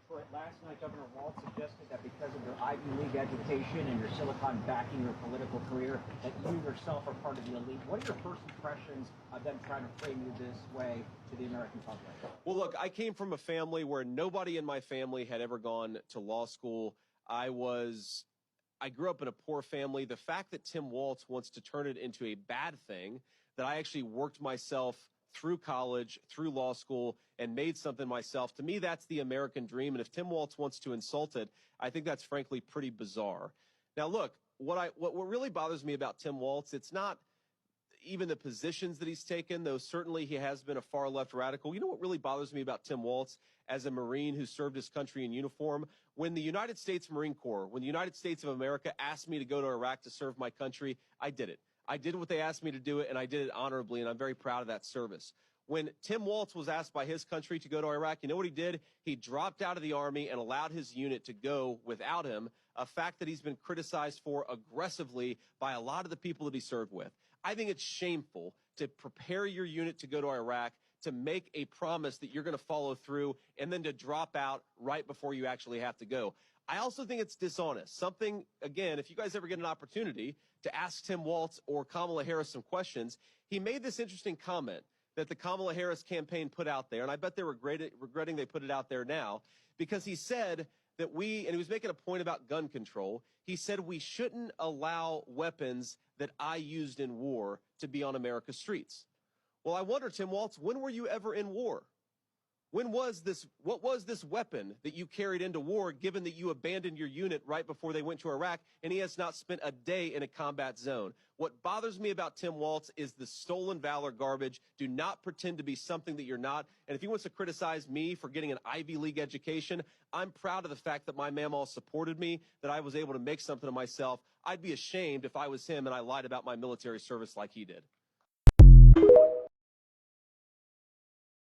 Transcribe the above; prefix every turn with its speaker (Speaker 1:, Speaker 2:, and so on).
Speaker 1: Detroit last night, Governor Walz suggested that because of your Ivy League education and your Silicon backing your political career, that you yourself are part of the elite. What are your first impressions of them trying to frame you this way to the American public?
Speaker 2: Well, look, I came from a family where nobody in my family had ever gone to law school. I grew up in a poor family. The fact that Tim Walz wants to turn it into a bad thing, that I actually worked myself through college, through law school, and made something myself, to me, that's the American dream. And if Tim Walz wants to insult it, I think that's frankly pretty bizarre. Now, look, what really bothers me about Tim Walz, it's not even the positions that he's taken, though certainly he has been a far left radical. You know what really bothers me about Tim Walz as a Marine who served his country in uniform? When the United States Marine Corps, when the United States of America asked me to go to Iraq to serve my country, I did it. I did what they asked me to do it, and I did it honorably, and I'm very proud of that service. When Tim Walz was asked by his country to go to Iraq, you know what he did? He dropped out of the Army and allowed his unit to go without him, a fact that he's been criticized for aggressively by a lot of the people that he served with. I think it's shameful to prepare your unit to go to Iraq, to make a promise that you're going to follow through, and then to drop out right before you actually have to go. I also think it's dishonest. Something, again, if you guys ever get an opportunity to ask Tim Walz or Kamala Harris some questions, he made this interesting comment that the Kamala Harris campaign put out there, and I bet they're regretting they put it out there now, because he said that and he was making a point about gun control, he said we shouldn't allow weapons that I used in war to be on America's streets. Well, I wonder, Tim Walz, when were you ever in war? What was this weapon that you carried into war, given that you abandoned your unit right before they went to Iraq, and he has not spent a day in a combat zone? What bothers me about Tim Walz is the stolen valor garbage. Do not pretend to be something that you're not. And if he wants to criticize me for getting an Ivy League education, I'm proud of the fact that my mamaw supported me, that I was able to make something of myself. I'd be ashamed if I was him and I lied about my military service like he did.